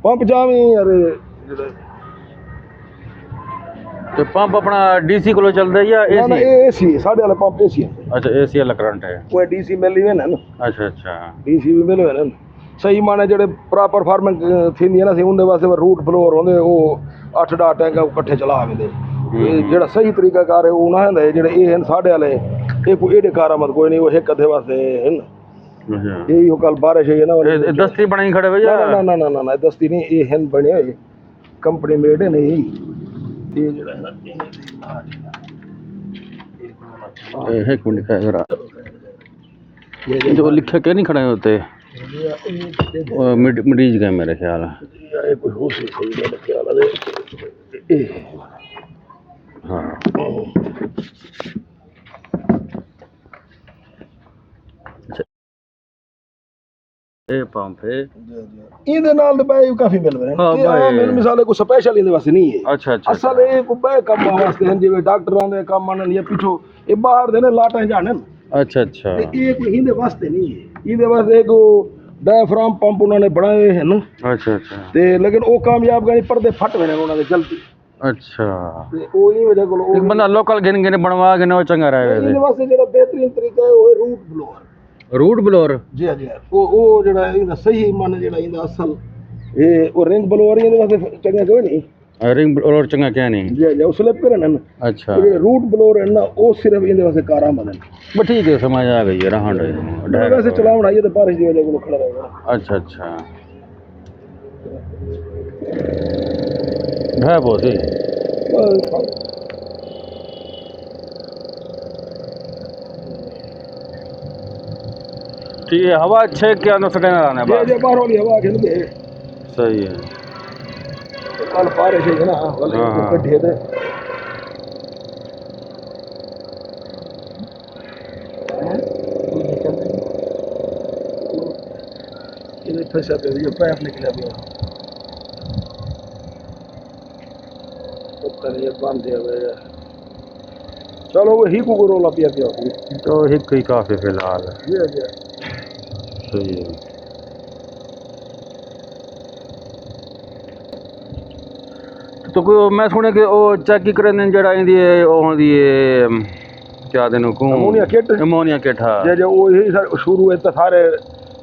Pump Xavi यार जेड़ा ਤੇ ਪੰਪ ਆਪਣਾ ਡੀਸੀ ਕੋਲੋਂ ਚੱਲਦਾ ਜਾਂ ना ना ਏਸੀ? एसी साढ़े वाला पंप एसी है ਅੱਛਾ ਏਸੀ ਵਾਲਾ ਕਰੰਟ ਹੈ। वो डीसी मिली है ना ਅੱਛਾ ਅੱਛਾ डीसी भी मिले ना सही माने जेड़े प्रॉपर फार्मिंग थींदी है ना सी उनदे वास्ते रूट फ्लोर होंदे ओ 8-10 टैंक इकट्ठे चला वेंदे जेड़ा सही तरीका कार है वो ना है जेड़े ए हैं साढ़े वाले ये कोई एडे कारामत कोई नहीं वो एक अधे वास्ते है ना यही कल बारिश है ना ਇਹ ਦਸਤੀ ਬਣਾਈ ਖੜੇ ਭਈਆ? ना ना ना ना ना दस्ती नहीं ये हैं बने हुए कंपनी मेड है नहीं ये जेड़ा है ना एक मिनट दिखाया जरा जो लिखे के नहीं खड़े होते मरीज गए मेरे ख्याल ये कोई हो सही मेरे ख्याल है हाँ ਇਹ ਪੰਪ ਹੈ ਇਹਦੇ ਨਾਲ ਤੇ ਬਾਈ ਕਾਫੀ ਮਿਲ ਰਹੇ ਹਾਂ ਨੇ ਬਾਈ। ਮੈਨੂੰ ਮਿਸਾਲੇ ਕੋਈ ਸਪੈਸ਼ਲ ਇਹਦੇ ਵਾਸਤੇ ਨਹੀਂ ਹੈ ਅੱਛਾ ਅੱਛਾ ਅਸਲ ਇਹ ਕੋਈ ਬਾਈ ਕੰਮ ਵਾਸਤੇ ਹਨ ਜਿਵੇਂ ਡਾਕਟਰਾਂ ਦੇ ਕੰਮ ਆਣ ਜਾਂ ਪਿੱਛੋਂ ਇਹ ਬਾਹਰ ਦੇ ਨੇ ਲਾਟਾਂ ਜਾਣਨ ਅੱਛਾ ਅੱਛਾ ਤੇ ਇਹ ਕੋਈ ਇਹਦੇ ਵਾਸਤੇ ਨਹੀਂ ਹੈ ਇਹਦੇ ਵਾਸਤੇ ਇੱਕ ਡਾਇਫਰਾਮ ਪੰਪ ਉਹਨਾਂ ਨੇ ਬਣਾਏ ਹਨ ਅੱਛਾ ਅੱਛਾ ਤੇ ਲੇਕਿਨ ਉਹ ਕਾਮਯਾਬ ਗਏ ਪਰਦੇ ਫਟ ਗਏ ਨੇ ਉਹਨਾਂ ਦੇ ਜਲਦੀ ਅੱਛਾ ਤੇ ਉਹ ਹੀ ਵਜ੍ਹਾ ਕੋਲ ਇੱਕ ਬੰਦਾ ਲੋਕਲ ਗਿਣ ਗਿਣ ਬਣਵਾ ਕੇ ਨਾ ਉਹ ਚੰਗਾ ਰਹੇ ਇਹਦੇ ਵਾਸਤੇ ਜਿਹੜਾ ਬਿਹਤਰੀਨ ਤਰੀਕਾ ਹੈ ਉਹ ਰੂਟ ਬਲੋਅਰ रूट ब्लोअर ਜੀ ਜੀ ਉਹ ਜਿਹੜਾ ਇਹਦਾ ਸਹੀ ਮਨ ਜਿਹੜਾ ਇਹਦਾ ਅਸਲ ਇਹ ਉਹ ਰਿੰਗ ਬਲੋਅਰ ਇਹਦੇ ਵਾਸਤੇ ਚੰਗਾ ਕੋਈ ਨਹੀਂ रिंग ब्लोअर चंगा क्या नहीं? जी जी उस स्लिप करन अच्छा रूट ब्लोअर है ना वो सिर्फ इनके वास्ते कारा मदन बस ठीक है समझ आ गई है रहा वैसे चलावना ये तो बारिश की वजह को खड़ा रहेगा अच्छा अच्छा है बहुत ही ठीक है हवा अच्छे के अंदर से कहना रहना है ये बाहर वाली हवा खेल के सही है कल बारिश है ना वाले गड्ढे थे ये फंसा पे ये पाइप निकला भी पता नहीं ये बंद है चलो वो ही को रोला पिया पिया तो एक ही काफी फिलहाल ये ये सही है तो कोई मैं सुने कि वो चेक ही करने जड़ा इंदी होंदी है क्या दिन को अमोनिया किट हाँ जे जे वो यही शुरू है तो सारे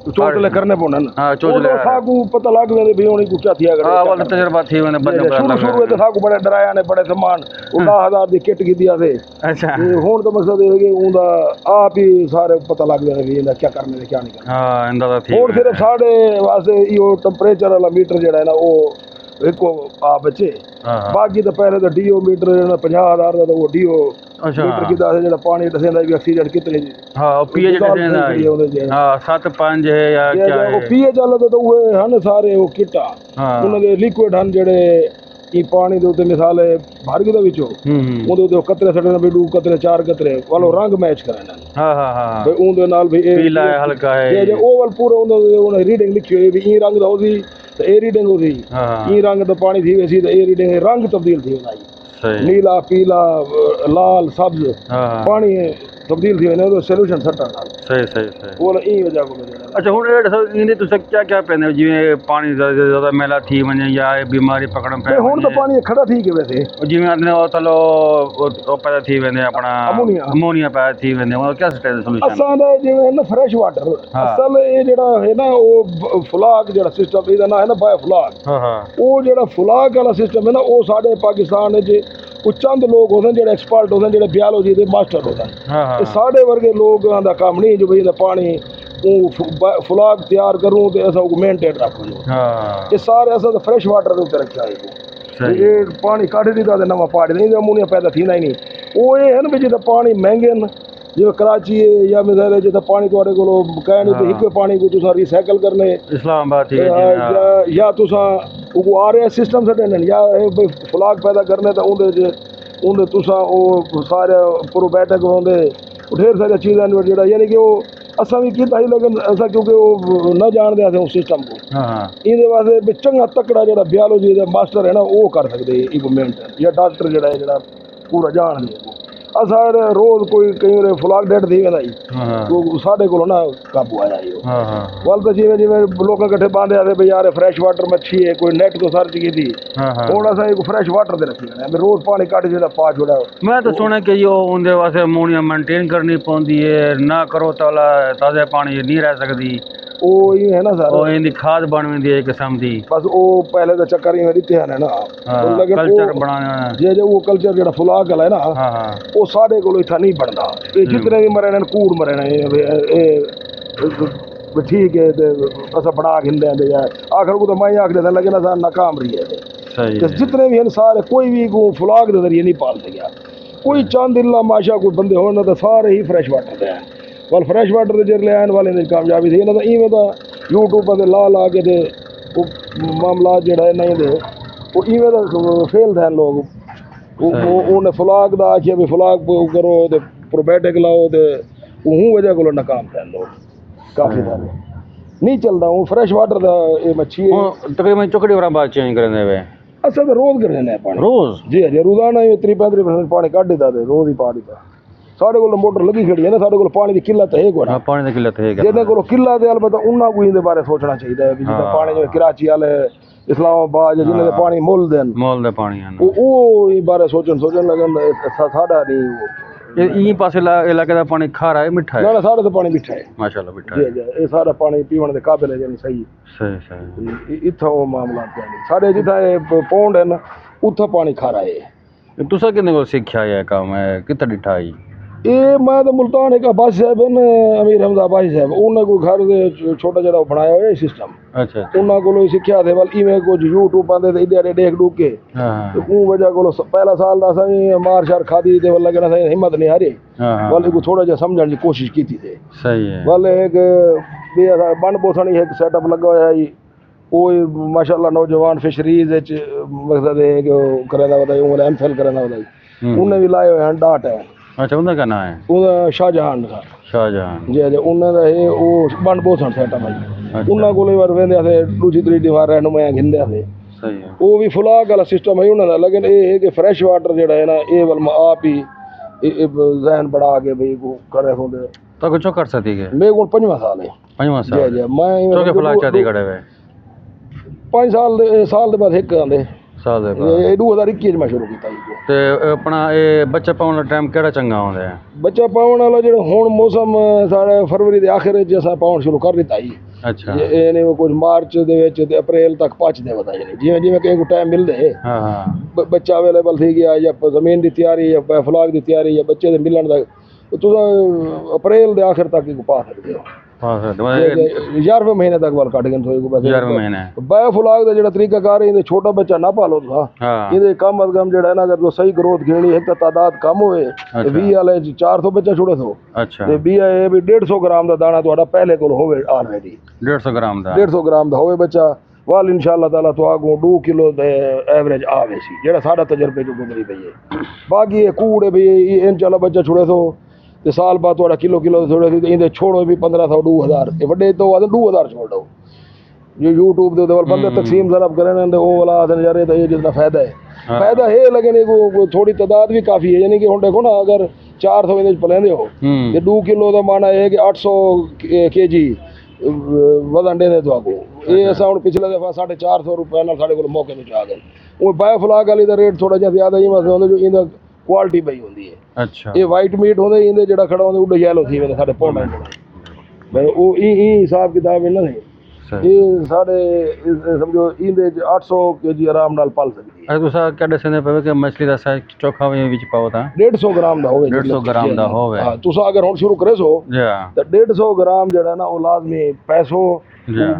चोटले करने पौने ना हाँ चोटले साकू पता लग गया भी होनी को क्या थिया कर हाँ वाला तजर्बा थी मैंने बंदे पता शुरू है तो साकू बड़े डराया ने बड़े सामान 10,000 दी किट की दिया थे अच्छा हुन तो मकसद है कि उनदा आप ही सारे पता लग गया भी इनदा क्या करने है क्या नहीं करना हाँ इंदा थी और सिर्फ साढ़े वास्ते यो टेंपरेचर वाला मीटर जेड़ा है ना वो एको आ बचे बाकी तो पहले तो डीओ मीटर 50,000 का तो वो डीओ अच्छा मीटर की दस जेड़ा पानी दसेंदा भी ऑक्सीजन कितने हाँ पीएच दसेंदा हाँ 7.5 है या क्या है वो पीएच वाले तो वो हन सारे वो किटा हाँ उन्होंने लिक्विड हन जेड़े की पानी दे उत्ते मिसाल भर के विचो ਉਹਦੇ ਉੱਤੇ ਕਤਰੇ ਸੱਟਣ ਵੀ ਡੂ ਕਤਰੇ 4 ਕਤਰੇ ਵਾਲੋ ਰੰਗ ਮੈਚ ਕਰਨਾ हाँ हाँ हाँ ਵੀ ਉਹਦੇ ਨਾਲ ਵੀ ਇਹ पीला है हल्का है ਜੇ ਉਹ ਵਾਲ ਪੂਰਾ ਉਹਨੇ ਰੀਡਿੰਗ ਲਿਖੀ ਹੋਈ ਵੀ ਇਹ ਰੰਗ ਦਾ ਉਹਦੀ ਤੇ ਇਹ ਰੀਡਿੰਗ ਉਹਦੀ हाँ ਇਹ ਰੰਗ ਦਾ ਪਾਣੀ ਥੀ ਵੈਸੀ ਤੇ ਇਹ ਰੀਡਿੰਗ रंग तब्दील थी वनाई सही नीला पीला लाल सब्ज हाँ पानी तब्दील थी वने सोल्यूशन सट्टा नाल सही सही सही ਉਹ ਇਹ ਵਜ੍ਹਾ ਕੋਲ ਜਿਹੜਾ अच्छा हूँ ये तुम क्या क्या पहने जिमें पानी ज़्यादा मैला थी वने या बीमारी पकड़न पे ਹੁਣ ਤਾਂ ਪਾਣੀ ਖੜਾ ठीक है वैसे जिमें आदमी चलो पैदा थी वेंदे अपना अमोनिया पैदा थी वेंदे मतलब क्या सोल्यूशन ਅਸਾਂ ਦਾ ਜਿਵੇਂ ਨਾ ਫਰੈਸ਼ ਵਾਟਰ ਅਸਲ ਇਹ ਜਿਹੜਾ ਹੈ ਨਾ ਉਹ ਫਲਾਕ ਜਿਹੜਾ ਸਿਸਟਮ ਇਹਦਾ ਨਾ ਹੈ ਨਾ ਬਾਇਓ ਫਲਾਕ हाँ हाँ ਉਹ ਜਿਹੜਾ ਫਲਾਕ ਵਾਲਾ ਸਿਸਟਮ ਹੈ ਨਾ ਉਹ ਸਾਡੇ ਪਾਕਿਸਤਾਨ ਵਿੱਚ ਉਹ ਚੰਦ ਲੋਕ ਹੁੰਦੇ ਜਿਹੜੇ ਐਕਸਪਰਟ ਹੁੰਦੇ ਜਿਹੜੇ ਬਾਇਓਲੋਜੀ ਦੇ ਮਾਸਟਰ ਹੁੰਦੇ हाँ हाँ ਤੇ ਸਾਡੇ ਵਰਗੇ ਲੋਕਾਂ ਦਾ ਕੰਮ ਨਹੀਂ ਜੋ ਵੀ ਇਹਦਾ ਪਾਣੀ ਉਹ ਫਲਾਕ ਤਿਆਰ ਕਰੂੰ ਤੇ ਅਸਾਂ ਉਹ ਮੇਨਟੇਨ ਰੱਖੂੰ हाँ ਇਹ ਸਾਰੇ ਅਸਾਂ ਦਾ ਫਰੈਸ਼ ਵਾਟਰ ਦੇ ਉੱਤੇ ਰੱਖਿਆ ਹੈ ਇਹ ਪਾਣੀ ਕੱਢ ਦਿੱਤਾ ਤੇ ਨਵਾਂ ਪਾੜ ਨਹੀਂ ਤੇ ਅਮੋਨੀਆ ਪੈਦਾ ਥੀਂਦਾ ਹੀ ਨਹੀਂ ਉਹ ਇਹ ਹੈ ਨਾ ਵੀ ਜਿਹਦਾ ਪਾਣੀ ਮਹਿੰਗੇ ਨੇ ਜਿਵੇਂ ਕਰਾਚੀ ਹੈ ਜਾਂ ਮਿਸਾਲ ਜਿਹਦਾ ਪਾਣੀ ਤੁਹਾਡੇ ਕੋਲੋਂ ਕਹਿਣ ਤੇ ਇੱਕੋ ਪਾਣੀ को तुसा रिसाइकल करने इस्लामाबाद थी हाँ या तुसा वो आ रहे सिस्टम से देने या फलाक पैदा करने तो उनके तुसा वो सारे प्रोबायोटिक होंगे ढेर सारी चीज़ां जेह्ड़ा यानी कि वो असा भी कीता ही लेकिन असा क्योंकि वो न जानते असें उस सिस्टम को हाँ ਇਹਦੇ ਵਾਸਤੇ ਵੀ ਚੰਗਾ ਤਕੜਾ ਜਿਹੜਾ ਬਾਇਓਲੋਜੀ ਦਾ ਮਾਸਟਰ ਹੈ ਨਾ ਉਹ ਕਰ ਸਕਦੇ ਇਹ ਮੇਨਟੇਨ ਜਾਂ ਡਾਕਟਰ ਜਿਹੜਾ ਹੈ ਜਿਹੜਾ ਪੂਰਾ ਜਾਣਦੇ असां रोज़ कोई कई वार फ्लाग डेड थी वेंदा हाँ तो साढ़े को ना काबू आया इहो हाँ हाँ वल तो जिवें जिवें लोग इकट्ठे बांधे आते भई यार फ्रैश वाटर मच्छी है कोई नेट तो सर्च की थी हाँ हाँ ਹੁਣ ਅਸਾਂ ਇੱਕ ਫਰੈਸ਼ ਵਾਟਰ ਦੇ ਰੱਖੀ ਨੇ ਰੋਜ਼ ਪਾਣੀ ਕੱਢ ਜਿਹੜਾ ਪਾ ਛੋੜਾ मैं तो सुना कि यो उनके वास्ते अमोनिया मेंटेन करनी पौंदी है ना करो ताला ताज़े पानी नहीं रह सकती ਉਹ ਹੀ ਹੈ ਨਾ ਸਰ और इनकी खाद बन वेंदी है किस्म दी ਬਸ ਉਹ ਪਹਿਲੇ ਦਾ ਚੱਕਰ ਹੀ ਦਿੱਤੇ ਹਨ ਨਾ हाँ लेकिन कल्चर ਉਹ- बनाना ਜੇ ਜੇ ਉਹ ਕਲਚਰ ਜਿਹੜਾ ਫੁਲਾਕ ਵਾਲਾ ਹੈ ਨਾ हाँ हाँ ਉਹ ਸਾਡੇ ਕੋਲ ਇੱਥਾ ਨਹੀਂ ਬਣਦਾ ਇਹ ਜਿਤਨੇ ਵੀ ਮਰੇ ਨੇ ਕੂੜ ਮਰੇ ਨੇ ਇਹ ਠੀਕ ਹੈ ਤੇ ਅਸਾਂ ਬਣਾ ਗਿੰਦੇ ਆਂਦੇ ਯਾਰ ਆਖਰ ਕੋ ਤਾਂ ਮੈਂ ਆਖ ਦੇਦਾ ਲੇਕਿਨ ਅਸਾਂ ਨਾਕਾਮ ਰਹੀ ਹੈ सही ਤੇ है ਜਿਤਨੇ ਵੀ ਹਨ ਸਾਰੇ ਕੋਈ ਵੀ ਕੋ ਫੁਲਾਕ ਦੇ ਜ਼ਰੀਏ ਨਹੀਂ ਪਾਲਦੇ ਗਿਆ ਕੋਈ ਚੰਦ ਅੱਲਾ ਮਾਸ਼ਾ ਕੋਈ ਬੰਦੇ ਹੋਣ ਤਾਂ ਸਾਰੇ ਹੀ ਫਰੈਸ਼ ਵਾਟਰ ਦੇ ਹਨ ਵੱਲ ਫਰੈਸ਼ ਵਾਟਰ ਦੇ ਜਰ ਆਉਣ ਵਾਲੇ ਦੀ ਕਾਮਯਾਬੀ ਸੀ ਇਹਨਾਂ ਦਾ ਇਵੇਂ ਦਾ YouTube ਤੇ ਲਾ ਕੇ ਤੇ ਉਹ ਮਾਮਲਾ ਜਿਹੜਾ ਇਹਨਾਂ ਦੇ ਉਹ ਇਵੇਂ ਦਾ ਫੇਲਦੇ ਹਨ ਲੋਕ ਉਹਨੇ ਫੁਲਾਕ ਦਾ ਆਖਿਆ ਵੀ ਫੁਲਾਕ ਕਰੋ ਤੇ ਪ੍ਰੋਬੈਟਿਕ ਲਾਓ ਤੇ ਉਹ ਵਜ੍ਹਾ ਕੋਲ ਨਾਕਾਮ ਕਰਨ ਲੋਕ ਕਾਫੀ ਸਾਰੇ ਨਹੀਂ ਚੱਲਦਾ ਉਹ ਫਰੈਸ਼ ਵਾਟਰ ਦਾ ਇਹ ਮੱਛੀ ਹੈ तकरीबन चुकड़ी वाला बात चेंज करने वे ਅਸਾਂ ਤਾਂ ਰੋਜ਼ ਕਰਦੇ ਨੇ ਪਾਣੀ रोज ਜੀ ਜੀ ਰੋਜ਼ਾਨਾ 30-35% ਪਾਣੀ ਕੱਢ ਦਿੱਤਾ ਤੇ ਰੋਜ਼ ਹੀ ਪਾ ਦਿੱਤਾ ਸਾਡੇ ਕੋਲ ਮੋਟਰ ਲੱਗੀ ਖੜੀ ਹੈ ਨਾ ਸਾਡੇ ਕੋਲ ਪਾਣੀ ਦੀ ਕਿੱਲਤ ਹੈ ਕੋਈ हाँ पानी की किल्लत है ਜਿਹਦੇ ਕੋਲ ਕਿੱਲਾ ਤੇ ਅਲਬਤਾ ਉਹਨਾਂ ਕੋਈ ਇਹਦੇ ਬਾਰੇ ਸੋਚਣਾ ਚਾਹੀਦਾ ਹੈ ਵੀ ਜਿੱਦਾਂ ਪਾਣੀ ਜਿਵੇਂ ਕਰਾਚੀ ਵਾਲੇ ਇਸਲਾਮਾਬਾਦ ਜਿਨ੍ਹਾਂ ਦੇ ਪਾਣੀ ਮੁੱਲ ਦੇਣ मोल दे पानी है ਉਹ ਇਹ ਬਾਰੇ ਸੋਚਣ ਲੱਗਣ ਸਾਡਾ ਨਹੀਂ ये पास इलाके का पानी खारा है मिठा है ਨਾ ਸਾਡੇ ਤਾਂ ਪਾਣੀ ਮਿੱਠਾ ਹੈ माशाल्लाह मिठा ਜੀ है ਜੀ ਇਹ ਸਾਰਾ ਪਾਣੀ ਪੀਵਣ ਦੇ ਕਾਬਿਲ ਹੈ ਜਾਨੀ ਸਹੀ सही सही ਇੱਥੋਂ ਉਹ ਮਾਮਲਾ ਪਿਆ ਸਾਡੇ ਜਿੱਦਾਂ ਇਹ ਪੌਂਡ ਹੈ ਨਾ ਉੱਥੋਂ ਪਾਣੀ ਖਾਰਾ ਹੈ तुसा किन्ने को सीखा है काम है कितना डिठा है ਇਹ ਮੈਂ ਤਾਂ ਮੁਲਤਾਨ ਇੱਕ ਅਬਾਸ ਸਾਹਿਬ ਨੇ ਅਮੀਰ ਹਮਜ਼ਾ ਅਬਾਸ ਸਾਹਿਬ ਉਹਨਾਂ ਕੋਲ ਘਰ ਦੇ ਛੋਟਾ ਜਿਹੜਾ ਬਣਾਇਆ ਹੋਇਆ ਸਿਸਟਮ अच्छा ਉਹਨਾਂ ਕੋਲੋਂ ਹੀ ਸਿੱਖਿਆ ਤੇ ਵੱਲ ਇਵੇਂ ਕੁਝ YouTube ਆਂਦੇ ਤੇ ਇੱਡੇ ਦੇਖ ਡੂਕ ਕੇ हाँ ਤੇ ਉਹ ਵਜ੍ਹਾ ਕੋਲੋਂ ਪਹਿਲਾ ਸਾਲ ਦਾ ਸਾਂ ਮਾਰ ਸ਼ਾਰ ਖਾਦੀ ਤੇ ਵੱਲ ਲੱਗਣਾ ਸਾਂ ਹਿੰਮਤ ਨਹੀਂ ਹਾਰੀ हाँ हाँ ਵੱਲ ਕੋ ਥੋੜਾ ਜਿਹਾ ਸਮਝਣ ਦੀ ਕੋਸ਼ਿਸ਼ ਕੀਤੀ ਤੇ सही है ਵੱਲ ਇੱਕ ਵੀ ਬਣ ਬੋਸਣੀ ਇੱਕ ਸੈਟਅਪ ਲੱਗਾ ਹੋਇਆ ਜੀ ਉਹ ਮਾਸ਼ਾਅੱਲਾ ਨੌਜਵਾਨ ਫਿਸ਼ਰੀਜ਼ ਵਿੱਚ ਮਕਸਦ ਹੈ ਕਿ ਉਹ ਕਰਨਾ ਹੁੰਦਾ ਉਹ ਐਮਫਿਲ ਕਰਨਾ ਹੁੰਦਾ ਉਹਨੇ ਵੀ ਲਾਏ ਹੋਏ ਹਨ ਡਾਟ ਹੈ अच्छा उनका क्या नाम है ਉਹਦਾ ਸ਼ਾਹਜਹਾਨ ਦਾ शाहजहां ਜੀ ਜੀ ਉਹਨਾਂ ਦਾ ਇਹ ਉਹ ਬਣ ਬੋਸਣ ਸੈਟਅਪ ਹੈ ਜੀ ਉਹਨਾਂ ਕੋਲੇ ਵਾਰ ਵੇਂਦੇ ਆਥੇ ਦੂਜੀ ਤੀਜੀ ਵਾਰ ਰਹਿਨੁਮਾਇਆ ਘਿੰਦੇ ਆਥੇ सही है ਉਹ ਵੀ ਫੁਲਾਕ ਵਾਲਾ ਸਿਸਟਮ ਹੈ ਉਹਨਾਂ ਦਾ ਲੇਕਿਨ ਇਹ ਹੈ ਕਿ ਫਰੈਸ਼ ਵਾਟਰ ਜਿਹੜਾ ਹੈ ਨਾ ਇਹ ਵੱਲ ਮੈਂ ਆਪ ਹੀ ਇਹ ਜ਼ਹਿਨ ਬੜਾ ਕੇ ਬਈ ਕੋ ਕਰੇ ਹੁੰਦੇ तो कुछ कर सकती है ਮੇਰੇ ਕੋਲ 5ਵਾਂ ਸਾਲ ਹੈ पंजवा ਜੀ साल ਜੀ ਮੈਂ तो के फुला चाहती खड़े हुए 5 ਸਾਲ ਦੇ ਬਾਅਦ ਇੱਕ ਆਂਦੇ साल दे बाद ਇਹ 2021 ਚ ਮੈਂ ਸ਼ੁਰੂ ਕੀਤਾ ਜੀ ਤੇ ਆਪਣਾ ਇਹ ਬੱਚਾ ਪਾਉਣ ਦਾ ਟਾਈਮ ਕਿਹੜਾ ਚੰਗਾ ਹੁੰਦਾ ਹੈ ਬੱਚਾ ਪਾਉਣ ਵਾਲਾ ਜਿਹੜਾ ਹੁਣ ਮੌਸਮ ਸਾਡੇ ਫਰਵਰੀ ਦੇ ਆਖਿਰ ਵਿੱਚ ਅਸਾਂ ਪਾਉਣ ਸ਼ੁਰੂ ਕਰ ਦਿੱਤਾ ਜੀ ਅੱਛਾ ਇਹਨੇ ਕੁਝ ਮਾਰਚ ਦੇ ਵਿੱਚ ਤੇ ਅਪ੍ਰੈਲ ਤੱਕ ਪਹੁੰਚਦੇ ਵਧਾਏ ਨੇ ਜਿਵੇਂ ਜਿਵੇਂ ਕਿ ਟਾਈਮ ਮਿਲਦੇ ਹਾਂ ਹਾਂ ਬੱਚਾ ਅਵੇਲੇਬਲ ਥੀ ਗਿਆ ਜਾਂ ਜ਼ਮੀਨ ਦੀ ਤਿਆਰੀ ਜਾਂ ਫਲਾਗ ਦੀ ਤਿਆਰੀ ਜਾਂ ਬੱਚੇ ਦੇ ਮਿਲਣ ਦਾ ਤੁਸੀਂ ਅਪ੍ਰੈਲ ਦੇ ਆਖਿਰ ਤੱਕ ਹੀ ਪਾ ਸਕਦੇ ਹੋ ਹਾਂ ਸਰ 11ਵੇਂ ਮਹੀਨੇ ਤੱਕ ਵਾਲ ਕੱਢ ਕੇ ਥੋਏ ਕੋ ਬਸ 11ਵੇਂ ਮਹੀਨੇ ਬੈ ਫਲਾਗ ਦਾ ਜਿਹੜਾ ਤਰੀਕਾ ਕਾਰ ਇਹਦੇ ਛੋਟਾ ਬੱਚਾ ਨਾ ਪਾਲੋ ਤੁਸੀਂ ਹਾਂ ਇਹਦੇ ਕਮ ਅਜ਼ ਕਮ ਜਿਹੜਾ ਹੈ ਨਾ ਅਗਰ ਜੋ ਸਹੀ ਗਰੋਥ ਗਿਣੀ ਇੱਕ ਤਾਂ ਤਾਦਾਦ ਕਮ ਹੋਏ ਤੇ 20 ਵਾਲੇ 'ਚ 400 ਬੱਚਾ ਛੋੜੇ ਸੋ ਅੱਛਾ ਤੇ 20 ਇਹ ਵੀ 150 ਗ੍ਰਾਮ ਦਾ ਦਾਣਾ ਤੁਹਾਡਾ ਪਹਿਲੇ ਕੋਲ ਹੋਵੇ ਆਲਰੇਡੀ 150 ਗ੍ਰਾਮ ਦਾ 150 ਗ੍ਰਾਮ ਦਾ ਹੋਵੇ ਬੱਚਾ ਵਾਲ ਇਨਸ਼ਾਅੱਲਾ ਤਾਲਾ ਤੁਹਾਗੋਂ 2 ਕਿਲੋ ਦੇ ਐਵਰੇਜ ਆਵੇ ਸੀ ਜਿਹੜਾ ਸਾਡਾ ਤਜਰਬੇ ਚ ਗੁਜ਼ਰੀ ਪਈ ਹੈ ਬਾਕੀ ਇਹ ਕੂੜੇ ਵੀ ਇਨਸ਼ਾਅੱਲਾ ਬੱਚਾ ਛੋੜੇ ਸੋ ਤੇ ਸਾਲ ਬਾਅਦ ਤੁਹਾਡਾ ਕਿਲੋ ਥੋੜੇ ਸੀ ਇਹਦੇ ਛੋੜੋ ਵੀ 1500 2000 ਇਹ ਵੱਡੇ ਤੋਂ ਬਾਅਦ 2000 ਛੋੜ ਦੋ ਜੋ YouTube ਦੇ ਉੱਤੇ ਬੰਦੇ ਤਕਸੀਮ ਜ਼ਰਬ ਕਰਨ ਦੇ ਉਹ ਵਾਲਾ ਨਜ਼ਾਰੇ ਦਾ ਇਹ ਜਿੰਨਾ ਫਾਇਦਾ ਹੈ ਫਾਇਦਾ ਹੈ ਲੇਕਿਨ ਇਹ ਥੋੜੀ ਤਾਦਾਦ ਵੀ ਕਾਫੀ ਹੈ ਯਾਨੀ ਕਿ ਹੁਣ ਦੇਖੋ ਨਾ ਅਗਰ 400 ਇਹਦੇ ਚ ਪਲੈਂਦੇ ਹੋ ਤੇ 2 ਕਿਲੋ ਦਾ ਮਾਨਾ ਇਹ ਕਿ 800 kg ਵਧਣ ਦੇ ਤੁਹਾਕੋ ਇਹ ਅਸਾਂ ਹੁਣ ਪਿਛਲੇ ਦਫਾ 450 ਰੁਪਏ ਨਾਲ ਸਾਡੇ ਕੋਲ ਮੌਕੇ ਤੇ ਆ ਗਏ ਉਹ ਬਾਇਓ ਫਲਾਗ ਵਾਲੀ ਦਾ ਰੇਟ ਥੋੜਾ ਜਿਹਾ ਜ਼ਿਆਦਾ ਹੀ ਮਸਲਾ ਹੁੰਦਾ ਜੋ ਇਹਦਾ ਕੁਆਲਿਟੀ ਪਈ ਹੁੰਦੀ ਹੈ ਅੱਛਾ ਇਹ ਵਾਈਟ ਮੀਟ ਹੁੰਦੇ ਇਹਦੇ ਜਿਹੜਾ ਖੜਾ ਹੁੰਦਾ ਉਹ ਯੈਲੋ ਸੀ ਮੇਰੇ ਸਾਡੇ ਪੌਂਡਾਂ ਬਈ ਉਹ ਇਹ ਹਿਸਾਬ ਕਿਤਾਬ ਇਹਨਾਂ ਨੇ ਇਹ ਸਾਡੇ ਸਮਝੋ ਇਹਦੇ 'ਚ 800 kg ਆਰਾਮ ਨਾਲ ਪਲ ਸਕਦੀ ਹੈ ਤੁਸੀਂ ਕਿਹੜੇ ਸੰਦੇ ਪਵੇ ਕਿ ਮਛਲੀ ਦਾ ਸਾਈਜ਼ ਚੋਖਾ ਵਿੱਚ ਪਾਓ ਤਾਂ 150 ਗ੍ਰਾਮ ਦਾ ਹੋਵੇ 150 ਗ੍ਰਾਮ ਦਾ ਹੋਵੇ ਹਾਂ ਤੁਸੀਂ ਅਗਰ ਹੁਣ ਸ਼ੁਰੂ ਕਰੇ ਸੋ ਜੀ ਤਾਂ 150 ਗ੍ਰਾਮ ਜਿਹੜਾ ਨਾ ਉਹ ਲਾਜ਼ਮੀ ਪੈਸੋ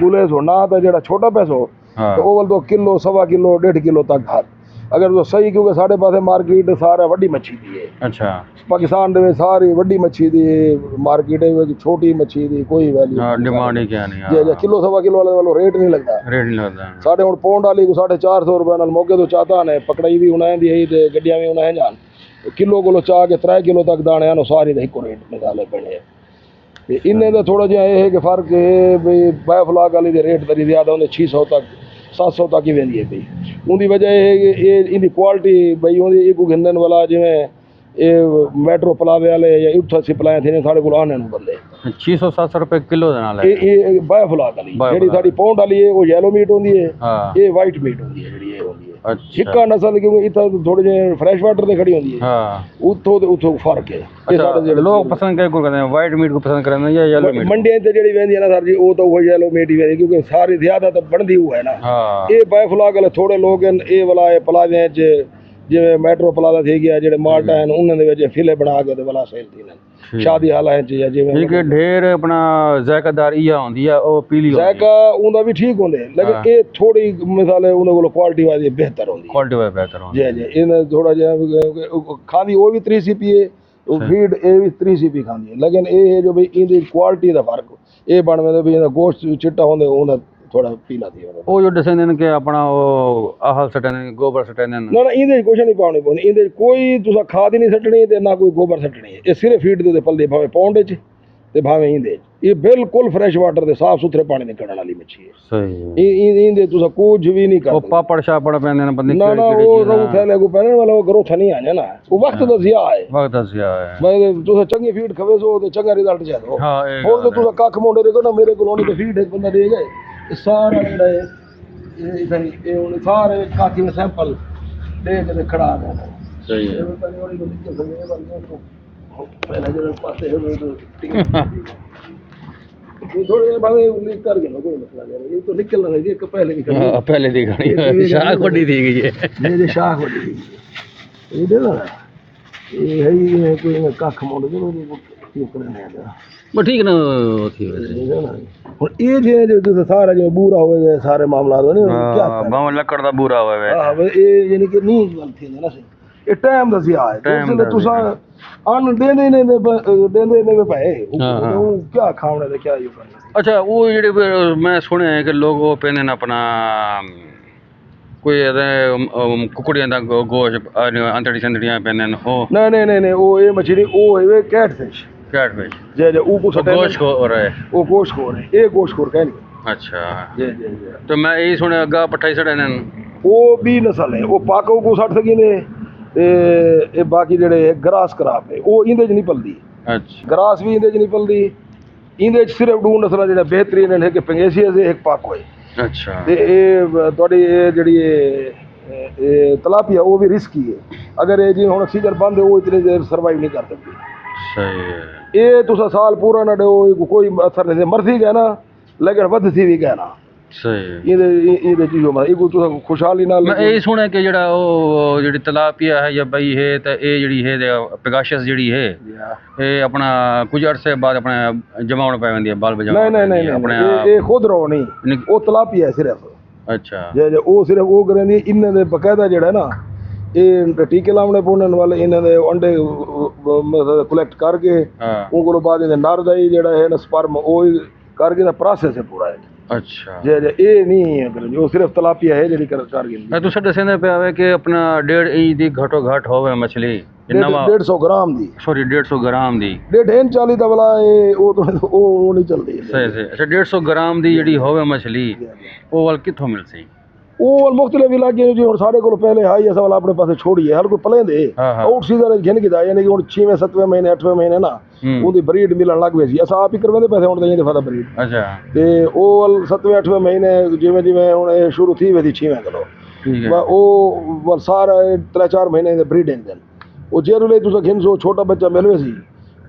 ਗੁਲੇ ਸੋ ਨਾ ਤਾਂ ਜਿਹੜਾ ਛੋਟਾ ਪੈਸੋ ਹਾਂ तो वो बोल दो किलो सवा किलो 1.5 किलो तक हर अगर तो सही क्योंकि साढ़े पास मार्केट सारा वड्डी मच्छी दी है अच्छा पाकिस्तान दे सारी वड्डी मच्छी दी मार्केट है छोटी मच्छी दी कोई वैल्यू हाँ डिमांड ही क्या नहीं जी जी किलो सवा किलो वाले रेट नहीं लगता रेट नहीं लगता साढ़े हुण पौंड वाली को 450 रुपए नाल मौके तो चाहता ने पकड़ाई भी उन्हें दी है ते गड्डियां भी उन्हें जान किलो कोलो चाह के 3 किलो तक दाने आनो सारी दा इको रेट निकाले पड़े ते इन्ने दा थोड़ा जिहा ये है कि फर्क है भाई बायोफ्लाग वाली दे रेट तरी ज्यादा होंदे 600 तक 700 तक ही वेंदी है भाई उनकी वजह ये है कि ये इनकी क्वालिटी भाई उनकी एक गिनन वाला जिवें ਇਹ ਮੈਟਰੋ ਪਲਾਵੇ ਵਾਲੇ ਜਾਂ ਉੱਥੇ ਸਪਲਾਈ थे ਸਾਡੇ ਕੋਲ ਆਣੇ ਨੂੰ ਬੰਦੇ 600-700 ਰੁਪਏ ਕਿਲੋ ਦੇ ਨਾਲ ਇਹ ਬਾਇਓਫਲਾਕ ਵਾਲੀ ਜਿਹੜੀ ਸਾਡੀ ਪੌਂਡ ਵਾਲੀ ਹੈ ਉਹ ਯੈਲੋ ਮੀਟ ਹੁੰਦੀ ਹੈ ਹਾਂ ਇਹ ਵਾਈਟ ਮੀਟ ਹੁੰਦੀ ਹੈ ਜਿਹੜੀ ਇਹ ਹੁੰਦੀ ਹੈ ਅੱਛਾ ਛਿੱਕਾ ਨਸਲ ਕਿਉਂਕਿ ਇੱਥੇ ਥੋੜੇ ਜਿਹੇ ਫਰੈਸ਼ ਵਾਟਰ ਤੇ ਖੜੀ ਹੁੰਦੀ ਹੈ ਹਾਂ ਉੱਥੋਂ ਤੇ ਉੱਥੋਂ ਫਰਕ ਹੈ ਇਹ ਸਾਡੇ ਜਿਹੜੇ ਲੋਕ ਪਸੰਦ ਕਿਹको करते हैं वाइट मीट को पसंद करते हैं या येलो मीट ਮੰਡੀਆਂ ਤੇ ਜਿਹੜੀ ਵਹਿੰਦੀ ਹੈ ਨਾ ਸਰ ਜੀ ਉਹ ਤਾਂ ਉਹ ਯੈਲੋ ਮੀਟ ਹੀ ਵਹਿੰਦੀ ਕਿਉਂਕਿ ਸਾਰੀ ਜ਼ਿਆਦਾ ਤਾਂ ਬਣਦੀ ਉਹ ਹੈ ਨਾ हाँ ਇਹ ਬਾਇਓਫਲਾਕ ਵਾਲੇ ਥੋੜੇ ਲੋਕ ਹਨ ਇਹ ਵਾਲਾ ਇਹ ਪਲਾਜ਼ਿਆਂ 'ਚ ਜਿਵੇਂ ਮੈਟਰੋ ਪਲਾਜ਼ਾ ਥੀ ਗਿਆ ਜਿਹੜੇ ਮਾਲਟਾ ਹਨ ਉਹਨਾਂ ਦੇ ਵਿੱਚ ਫਿਲੇ ਬਣਾ ਕੇ ਤੇ ਵਾਲਾ ਸੇਲ ਥੀ ਨੇ ਸ਼ਾਦੀ ਹਾਲਾਂ 'ਚ ਜਾਂ ਜਿਵੇਂ ठीक है ढेर अपना ਜ਼ਾਇਕਾਦਾਰ ਇਹ ਹੁੰਦੀ ਆ ਉਹ ਪੀਲੀ ਹੁੰਦੀ ਜ਼ਾਇਕਾ ਉਹਦਾ ਵੀ ਠੀਕ ਹੁੰਦੇ ਲੇਕਿਨ ਇਹ ਥੋੜੀ ਮਿਸਾਲੇ ਉਹਨਾਂ ਕੋਲ ਕੁਆਲਿਟੀ ਵਾਲੀ ਬਿਹਤਰ ਹੁੰਦੀ ਕੁਆਲਿਟੀ ਵਾਲਾ ਬਿਹਤਰ ਹੁੰਦੀ ਜੀ ਜੀ ਇਹਨਾਂ ਥੋੜਾ ਜਿਹਾ ਖਾਂਦੀ ਉਹ ਵੀ 3 CPA ਉਹ ਫੀਡ ਇਹ ਵੀ 3 CP ਖਾਂਦੀ ਹੈ ਲੇਕਿਨ ਇਹ ਜੋ ਵੀ ਇਹਦੀ ਕੁਆਲਿਟੀ ਦਾ ਫਰਕ ਇਹ ਬਣਵੇਂ ਵੀ ਇਹਦਾ ਗੋਸ਼ਤ ਚਿੱਟਾ ਹੁੰਦਾ ਉਹਦਾ ਥੋੜਾ ਪੀਲਾ ਦੀ ਹੁੰਦਾ ਉਹ ਜੋ ਦੱਸਦੇ ਨੇ ਕਿ ਆਪਣਾ ਉਹ ਆਹਲ ਸਟੇ ਨੇ ਗੋਬਰ ਸਟੇ ਨੇ ਨਾ ਇਹਦੇ ਕੁਛ ਨਹੀਂ ਪਾਉਣੀ ਪਉਂਦੀ ਇਹਦੇ ਕੋਈ ਤੁਸੀਂ ਖਾਦ ਹੀ ਨਹੀਂ ਸੱਟਣੀ ਤੇ ਨਾ ਕੋਈ ਗੋਬਰ ਸੱਟਣੀ ਹੈ ਇਹ ਸਿਰਫ ਫੀਡ ਦੇ ਪਲਦੇ ਭਾਵੇਂ ਪੌਂਡ 'ਚ ਤੇ ਭਾਵੇਂ ਇਹਦੇ ਇਹ ਬਿਲਕੁਲ ਫਰੈਸ਼ ਵਾਟਰ ਦੇ ਸਾਫ ਸੁਥਰੇ ਪਾਣੀ ਦੇ ਕੱਢਣ ਵਾਲੀ ਮੱਛੀ ਹੈ ਸਹੀ ਇਹ ਇਹਦੇ ਤੁਸੀਂ ਕੁਝ ਵੀ ਨਹੀਂ ਉਹ ਕਰਦੇ ਪਾਪੜ ਸ਼ਾਪੜ ਪੈਂਦੇ ਨੇ ਬੰਦੇ ਨਾ ਨਾ ਉਹ ਰੋਹ ਥੈਲੇ ਕੋ ਪੈਣ ਵਾਲਾ ਉਹ ਗਰੋਥ ਨਹੀਂ ਆ ਜਾਣਾ ਉਹ ਵਕਤ ਦਾ ਜ਼ਿਆ ਹੈ ਵਕਤ ਦੱਸਿਆ ਹੈ ਮੈਂ ਤੁਸੀਂ ਚੰਗੀ ਫੀਡ ਖਵੇ ਸੋ ਤੇ ਚੰਗਾ ਰਿਜ਼ਲਟ ਜਾ ਦੋ ਹਾਂ ਇਹ ਹੋਰ ਤੇ ਤੁਸੀਂ ਕੱਖ ਮੋਂਡੇ ਦੇ ਨਾ ਮੇਰੇ ਕੋਲ ਉਹਨੇ ਫੀਡ ਇੱਕ ਬੰਦਾ ਦੇ ਗਏ ਇਹ ਸਾਰਾ ਜਿਹੜਾ ਹੈ ਇਹ ਉਹਨੇ ਸਾਰੇ ਕਾਕੀ ਦੇ ਸੈਂਪਲ ਦੇ ਕੇ ਖੜਾ ਦੇਣਾ ਸਹੀ ਹੈ ਪਹਿਲਾਂ ਜਿਹੜਾ ਪਾਸੇ ਹੋਵੇ ਇਹ ਥੋੜੇ ਬਾਅਦ ਲੀਕ ਕਰ ਗਿਆ ਕੋਈ ਮਸਲਾ ਨਹੀਂ ਇਹ ਤਾਂ ਨਿਕਲ ਰਹਾ ਹੈ ਕਿ ਪਹਿਲੇ ਨਿਕਲ ਹਾਂ ਪਹਿਲੇ ਦੀ ਗਾਣੀ ਸ਼ਾਖ ਵੱਡੀ ਦੀ ਗਈ ਹੈ ਇਹ ਸ਼ਾਖ ਵੱਡੀ ਇਹ ਦੇ ਨਾ ਇਹ ਹੈ ਹੀ ਕੋਈ ਕੱਖ ਮੋੜ ਦੇ ਉਹ ਕਰਨੇ ਆ ਬਸ ਠੀਕ ਨਾ ਉਥੀ ਵੈਸੇ ਹੁਣ ਇਹ ਜੇ ਸਾਰਾ ਜਿਵੇਂ ਬੂਰਾ ਹੋਵੇ ਸਾਰੇ ਮਾਮਲਾ ਹੋਵੇ ਨਾ ਕੀ ਬਾਹਰ ਲੱਕੜ ਦਾ ਬੂਰਾ ਹੋਵੇ ਹਾਂ ਇਹ ਯਾਨੀ ਕਿ ਨਹੀਂ ਗੱਲ ਥੀ ਨਾ ਇਹ ਟਾਈਮ ਦਾ ਸਿਆ ਹੈ ਜਿਸ ਤੁਸੀਂ ਅਨ ਦੇਂਦੇ ਨੇ ਪਏ ਉਹ ਕੀ ਖਾਣੇ ਦਾ ਕੀ ਯੂ ਕਰਨਾ ਅੱਛਾ ਉਹ ਜਿਹੜੇ ਮੈਂ ਸੁਣਿਆ ਕਿ ਲੋਕ ਉਹ ਪੈਂਦੇ ਨੇ ਆਪਣਾ ਕੋਈ ਕੁਕੜੀਆਂ ਦਾ ਗੋਸ਼ਤ ਅੰਤੜੀ ਸੰਤੜੀਆਂ ਪੈਂਦੇ ਨੇ ਉਹ ਨਹੀਂ ਉਹ ਇਹ ਮਛਲੀ ਉਹ ਹੈ ਕੈਟ ਫਿਸ਼ कैट फिश जे जे वो कुछ गोश्त हो रहा है वो गोश्त खोर है ये गोश्त खोर कहनी अच्छा जे जे जे तो मैं यही सुने गा पठाई सड़े ने वो भी नस्ल है वो पाको को सट सकी ने ते बाकी जेड़े ग्रास क्राप है वो इंदे च नहीं पलदी अच्छा ग्रास भी इंदे च नहीं पलदी इंदे च सिर्फ दो नस्ल जेड़ा बेहतरीन है कि पेंगेसियस है एक पाको है अच्छा ते ये तोड़ी जेड़ी तलापिया वो भी रिस्की है अगर ये जी हुन सीजन बंद है वो इतनी देर सर्वाइव नहीं कर सकती सही है ये तुसा साल पूरा ना दो कोई असर नहीं मरती गया ना लेकिन वधती भी गया ना सही ये चीजों में ये तुसा खुशहाली नाल मैं यही सुने कि जेड़ा ओ जेड़ी तलापिया है या बई है ते ए जेड़ी है पेगाशस जेड़ी है ये अपना कुछ अरसे बाद अपने जमा होने पे वेंदी है बाल बजा नहीं अपने ये खुद रहो नहीं वो तलापिया है सिर्फ अच्छा जे वो सिर्फ वो करेंदी इन्ने दे बकायदा जेड़ा है ना ਇਹ ਟੀਕੇ ਲਾਉਣੇ ਪਾਉਣ ਵਾਲੇ ਇਹਨਾਂ ਦੇ ਅੰਡੇ ਕਲੈਕਟ ਕਰਕੇ ਉਹ ਕੋਲ ਬਾਅਦ ਇਹਦੇ ਨਰ ਦਾ ਹੀ ਜਿਹੜਾ ਹੈ ਨਾ ਸਪਰਮ ਉਹ ਕਰਕੇ ਦਾ ਪ੍ਰੋਸੈਸ ਹੈ ਪੂਰਾ ਹੈ अच्छा ਜੇ ਇਹ ਨਹੀਂ ਹੈ ਕਰ ਜੋ ਸਿਰਫ ਤਲਾਪੀਆ ਹੈ ਜਿਹੜੀ ਕਰ ਗਈ मैं तो सर दसने पे आवे कि अपना 1.5 इंच दी घटो घट होवे मछली 150 ग्राम ਦੀ सॉरी 150 ग्राम दी 1.5 40 ਦਾ ਵਾਲਾ ਉਹ ਨਹੀਂ ਚੱਲਦੀ सही सही अच्छा 150 ग्राम दी ਜਿਹੜੀ ਹੋਵੇ ਮਛਲੀ ਉਹ ਵਾਲ ਕਿੱਥੋਂ ਮਿਲ ਸੀ ਉਹ ਮੁxtਲਿਫ ਇਲਾਕੇ ਜੀ ਹੁਣ ਸਾਡੇ ਕੋਲ ਪਹਿਲੇ ਹਾਈ ਅਸਾਂ ਵਾਲਾ ਆਪਣੇ ਪਾਸੇ ਛੋੜੀਏ ਹਰ ਕੋਈ ਪਲੇਂਦੇ ਆਊਟ ਸੀਜ਼ਨ ਘਿੰਨ ਕੇ ਦਾ ਯਾਨੀ ਕਿ ਹੁਣ 6ਵੇਂ 7ਵੇਂ ਮਹੀਨੇ 8ਵੇਂ ਮਹੀਨੇ ਨਾ ਉਹਦੀ ਬਰੀਡ ਮਿਲਣ ਲੱਗ ਪਈ ਸੀ ਅਸਾਂ ਆਪ ਹੀ ਕਰਵਾਉਂਦੇ ਪੈਸੇ ਹੁਣ ਦੇ ਫਾਦਾ ਬਰੀਡ ਅੱਛਾ ਤੇ ਉਹ 7ਵੇਂ 8ਵੇਂ ਮਹੀਨੇ ਜਿਵੇਂ ਜਿਵੇਂ ਹੁਣ ਇਹ ਸ਼ੁਰੂ ਥੀ ਵੇ 6ਵੇਂ ਕਿਲੋ ਠੀਕ ਹੈ ਉਹ ਸਾਰਾ 3-4 ਮਹੀਨੇ ਦੇ ਬਰੀਡਿੰਗ ਦੇ ਉਹ ਜਿਹੜੇ ਲਈ ਤੁਸੀਂ ਘਿੰਨ ਸੋ ਛੋਟਾ ਬੱਚਾ ਮਿਲਵੇ ਸੀ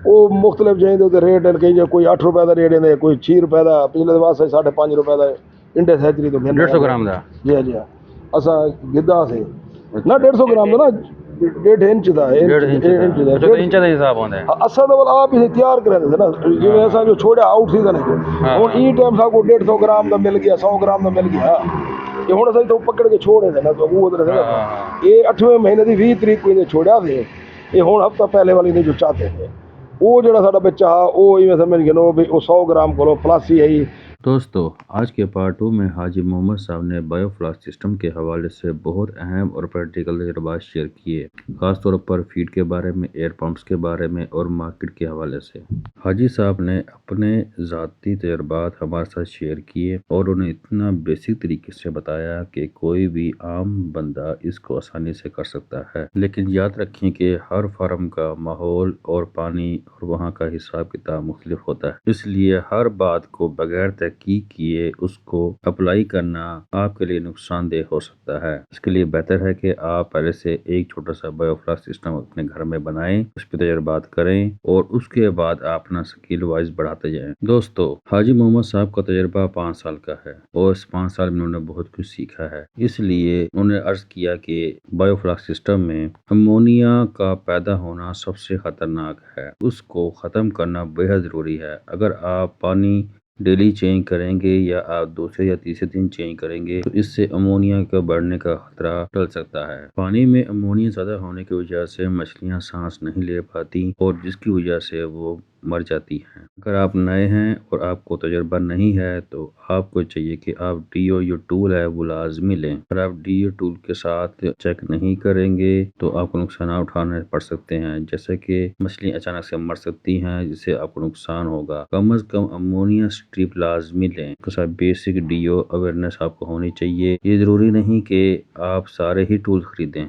ਉਹ ਮੁxtਲਿਫ ਜਿਹੇ ਦੇ ਰੇਟ ਹਨ ਕਈ ਕੋਈ 8 ਰੁਪਏ ਦਾ ਰੇਟ ਹੈ ਕੋਈ 6 ਰੁਪਏ ਦਾ ਪਿਛਲੇ ਵਾਸਤੇ 5.5 ਰੁਪਏ ਦਾ इंडे सैचरी तो 150 ग्राम दा जी जी असा गिद्दा से ना 150 ग्राम दा ना 1.5 इंच दा 1.5 इंच दा तो इंच दा हिसाब होंदा है असा तो आप ही तैयार करते थे ना जिवें असा जो छोड़ा आउट सीजन है हुन ई टाइम सा को 150 ग्राम दा मिल गया 100 ग्राम दा मिल गया ये हुन असा तो पकड़ के छोड़े थे ना तो वो उधर से ये 8वें महीने दी 20 तारीख को इने छोड़ा थे ये हुन हफ्ता पहले वाली ने जो चाहते थे वो जेड़ा साडा बच्चा वो इवें समझ के लो भी 100 ग्राम कोलो प्लस ही है دوستو آج کے پارٹ 2 میں حاجی محمد صاحب نے بایو فلاک سسٹم کے حوالے سے بہت اہم اور پریکٹیکل تجربات شیئر کیے، خاص طور پر فیڈ کے بارے میں، ایئر پمپس کے بارے میں اور مارکیٹ کے حوالے سے۔ حاجی صاحب نے اپنے ذاتی تجربات ہمارے ساتھ شیئر کیے اور انہیں اتنا بیسک طریقے سے بتایا کہ کوئی بھی عام بندہ اس کو آسانی سے کر سکتا ہے، لیکن یاد رکھیں کہ ہر فارم کا ماحول اور پانی اور وہاں کا حساب کتاب مختلف ہوتا ہے، اس لیے ہر بات کو بغیر تحقیق کیے اس کو اپلائی کرنا آپ کے لیے نقصان دہ ہو سکتا ہے۔ اس کے لیے بہتر ہے کہ آپ پہلے سے ایک چھوٹا سا بایو فلاک سسٹم اپنے گھر میں بنائیں، اس پہ تجربات کریں اور اس کے بعد آپ اپنا سکیل وائز بڑھاتے جائیں۔ دوستو حاجی محمد صاحب کا تجربہ 5 سال کا ہے اور اس 5 سال میں انہوں نے بہت کچھ سیکھا ہے، اس لیے انہوں نے عرض کیا کہ بایو فلاک سسٹم میں امونیا کا پیدا ہونا سب سے خطرناک ہے، اس کو ختم کرنا بے حد ضروری ہے۔ اگر آپ پانی ڈیلی چینج کریں گے یا آپ دوسرے یا تیسرے دن چینج کریں گے تو اس سے امونیا کا بڑھنے کا خطرہ ٹل سکتا ہے۔ پانی میں امونیا زیادہ ہونے کی وجہ سے مچھلیاں سانس نہیں لے پاتی اور جس کی وجہ سے وہ مر جاتی ہیں۔ اگر آپ نئے ہیں اور آپ کو تجربہ نہیں ہے تو آپ کو چاہیے کہ آپ DOU ٹول ہے وہ لازمی لیں۔ اگر آپ DOU ٹول کے ساتھ چیک نہیں کریں گے تو آپ کو نقصانات اٹھانے پڑ سکتے ہیں، جیسے کہ مچھلیاں اچانک سے مر سکتی ہیں جس سے آپ کو نقصان ہوگا۔ کم از کم امونیا اسٹرپ لازمی لیں، اس کے ساتھ بیسک DO اویئرنیس آپ کو ہونی چاہیے۔ یہ ضروری نہیں کہ آپ سارے ہی ٹول خریدیں۔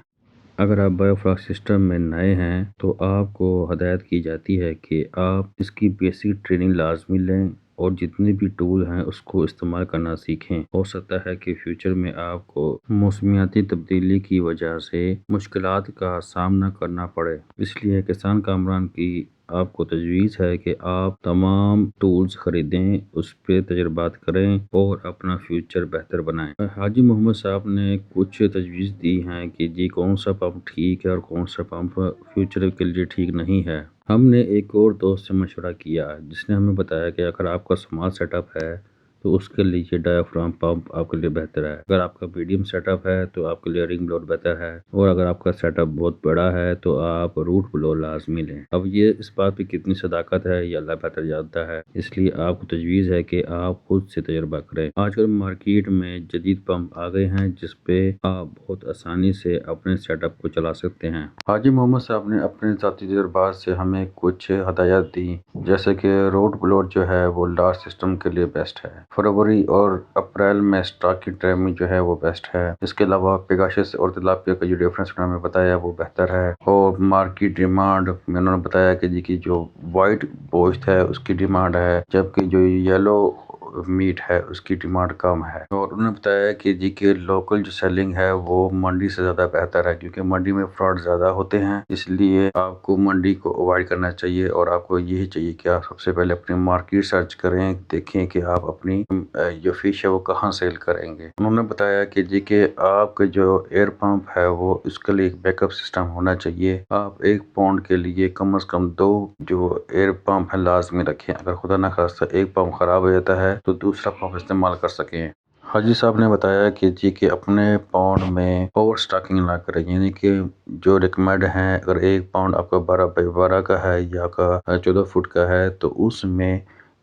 اگر آپ بایو فلاک سسٹم میں نئے ہیں تو آپ کو ہدایت کی جاتی ہے کہ آپ اس کی بیسک ٹریننگ لازمی لیں اور جتنے بھی ٹول ہیں اس کو استعمال کرنا سیکھیں۔ ہو سکتا ہے کہ فیوچر میں آپ کو موسمیاتی تبدیلی کی وجہ سے مشکلات کا سامنا کرنا پڑے، اس لیے کسان کامران کی آپ کو تجویز ہے کہ آپ تمام ٹولز خریدیں، اس پہ تجربات کریں اور اپنا فیوچر بہتر بنائیں۔ حاجی محمد صاحب نے کچھ تجویز دی ہیں کہ جی کون سا پمپ ٹھیک ہے اور کون سا پمپ فیوچر کے لیے ٹھیک نہیں ہے۔ ہم نے ایک اور دوست سے مشورہ کیا جس نے ہمیں بتایا کہ اگر آپ کا اسمال سیٹ اپ ہے تو اس کے لیے ڈایافرام پمپ آپ کے لیے بہتر ہے، اگر آپ کا میڈیم سیٹ اپ ہے تو آپ کے لیے رنگ بلور بہتر ہے، اور اگر آپ کا سیٹ اپ بہت بڑا ہے تو آپ روٹ بلور لازمی لیں۔ اب یہ اس بات پہ کتنی صداقت ہے یہ اللہ بہتر جانتا ہے، اس لیے آپ کو تجویز ہے کہ آپ خود سے تجربہ کریں۔ آج کل مارکیٹ میں جدید پمپ آ گئے ہیں جس پہ آپ بہت آسانی سے اپنے سیٹ اپ کو چلا سکتے ہیں۔ حاجی محمد صاحب نے اپنے ذاتی تجربات سے ہمیں کچھ ہدایات دی، جیسے کہ روٹ بلور جو ہے وہ لارج سسٹم کے لیے بیسٹ ہے، فروری اور اپریل میں اسٹاک کی ٹائمنگ جو ہے وہ بیسٹ ہے۔ اس کے علاوہ پیگاشس اور تلاپیا کا جو ڈیفرنس انہوں نے بتایا وہ بہتر ہے، اور مارکیٹ ڈیمانڈ میں انہوں نے بتایا کہ جی کی جو وائٹ گوشت ہے اس کی ڈیمانڈ ہے، جبکہ جو یلو میٹ ہے اس کی ڈیمانڈ کم ہے، اور انہوں نے بتایا کہ جی کہ لوکل جو سیلنگ ہے وہ منڈی سے زیادہ بہتر ہے، کیونکہ منڈی میں فراڈ زیادہ ہوتے ہیں، اس لیے آپ کو منڈی کو اوائڈ کرنا چاہیے، اور آپ کو یہی چاہیے کہ آپ سب سے پہلے اپنی مارکیٹ سرچ کریں، دیکھیں کہ آپ اپنی جو فش ہے وہ کہاں سیل کریں گے۔ انہوں نے بتایا کہ جی کہ آپ کے جو ایئر پمپ ہے وہ اس کے لیے ایک بیک اپ سسٹم ہونا چاہیے، آپ 1 پاؤنڈ کے لیے کم از کم 2 جو ایئر پمپ ہے لازمی رکھیں، اگر خدا نہ خواستہ ایک پمپ خراب ہو جاتا ہے تو دوسرا پمپ استعمال کر سکیں۔ حاجی صاحب نے بتایا کہ جی کہ اپنے پاؤنڈ میں اوور سٹاکنگ نہ کریں، یعنی کہ جو ریکمینڈ ہیں اگر 1 پاؤنڈ آپ کا 12x12 کا ہے یا کا 14 فٹ کا ہے تو اس میں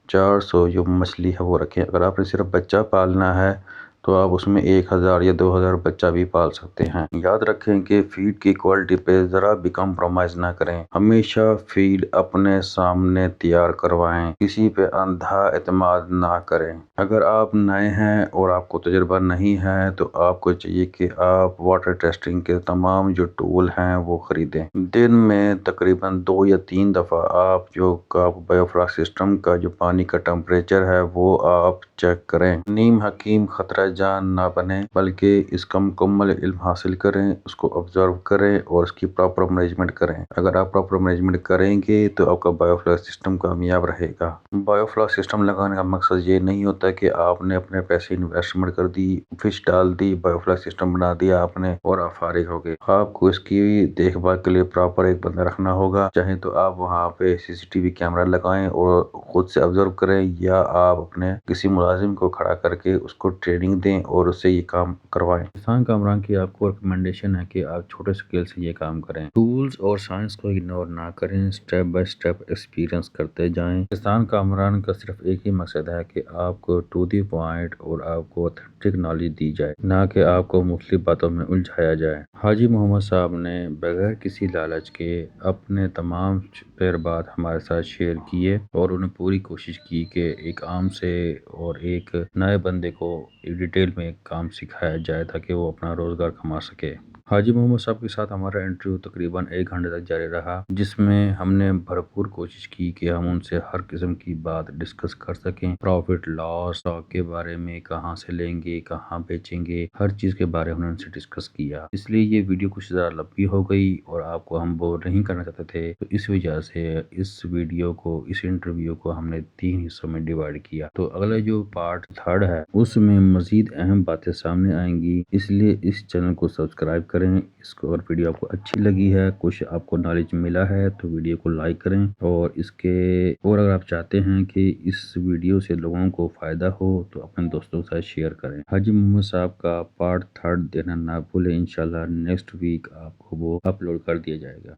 400 جو مچھلی ہے وہ رکھیں۔ اگر آپ نے صرف بچہ پالنا ہے تو آپ اس میں 1000 یا 2000 بچہ بھی پال سکتے ہیں۔ یاد رکھیں کہ فیڈ کی کوالٹی پہ ذرا بھی کمپرومائز نہ کریں، ہمیشہ فیڈ اپنے سامنے تیار کروائیں، کسی پہ اندھا اعتماد نہ کریں۔ اگر آپ نئے ہیں اور آپ کو تجربہ نہیں ہے تو آپ کو چاہیے کہ آپ واٹر ٹیسٹنگ کے تمام جو ٹول ہیں وہ خریدیں۔ دن میں تقریباً 2 یا 3 دفعہ آپ جو بایو فلاک سسٹم کا جو پانی کا ٹمپریچر ہے وہ آپ چیک کریں۔ نیم حکیم خطرہ جان نہ بنیں بلکہ اس کا مکمل علم حاصل کریں، اس کو آبزرو کریں اور اس کی پراپر مینجمنٹ کریں۔ اگر آپ پراپر مینجمنٹ کریں گے تو آپ کا بایو فلاک سسٹم کامیاب رہے گا۔ بایو فلاک سسٹم لگانے کا مقصد یہ نہیں ہوتا کہ آپ نے اپنے پیسے انویسٹمنٹ کر دی، فش ڈال دی، بایو فلاک سسٹم بنا دیا آپ نے اور آپ فارغ ہو گئے۔ آپ کو اس کی دیکھ بھال کے لیے پراپر ایک بندہ رکھنا ہوگا، چاہے تو آپ وہاں پہ CCTV کیمرہ لگائیں اور خود سے آبزرو کریں، یا آپ اپنے کسی ملازم کو کھڑا کر کے اس کو ٹریننگ دیں اور اس سے یہ کام کروائیں۔ احسان کامران کی آپ کو ریکمنڈیشن ہے کہ آپ چھوٹے اسکیل سے یہ کام کریں، ٹولز اور سائنس کو اگنور نہ کریں، اسٹیپ بائی اسٹیپ ایکسپیرینس کرتے جائیں۔ احسان کامران کا صرف ایک ہی مقصد ہے کہ آپ کو ٹو دی پوائنٹ اور آپ کو اتھینٹک نالج دی جائے، نہ کہ آپ کو مختلف باتوں میں الجھایا جائے۔ حاجی محمد صاحب نے بغیر کسی لالچ کے اپنے تمام تجربات ہمارے ساتھ شیئر کیے اور انہیں پوری کوشش کی کہ ایک عام سے اور ایک نئے بندے کو ڈیٹیل میں کام سکھایا جائے تاکہ وہ اپنا روزگار کما سکے۔ حاجی محمد صاحب کے ساتھ ہمارا انٹرویو تقریباً 1 گھنٹے تک جاری رہا، جس میں ہم نے بھرپور کوشش کی کہ ہم ان سے ہر قسم کی بات ڈسکس کر سکیں، پروفٹ لاس، اسٹاک کے بارے میں، کہاں سے لیں گے، کہاں بیچیں گے، ہر چیز کے بارے میں ان سے ڈسکس کیا۔ اس لیے یہ ویڈیو کچھ زیادہ لمبی ہو گئی اور آپ کو ہم بور نہیں کرنا چاہتے تھے، تو اس وجہ سے اس انٹرویو کو ہم نے 3 حصوں میں ڈیوائیڈ کیا۔ تو اگلا جو پارٹ 3 ہے اس میں مزید اہم باتیں سامنے آئیں گی، اس لیے اس چینل کو سبسکرائب کریں۔ اس کو اور ویڈیو آپ کو اچھی لگی ہے، کچھ آپ کو نالج ملا ہے تو ویڈیو کو لائک کریں، اور اگر آپ چاہتے ہیں کہ اس ویڈیو سے لوگوں کو فائدہ ہو تو اپنے دوستوں کے ساتھ شیئر کریں۔ حاجی محمد صاحب کا پارٹ 3 دیکھنا نہ بھولیں، انشاءاللہ نیکسٹ ویک آپ کو وہ اپلوڈ کر دیا جائے گا۔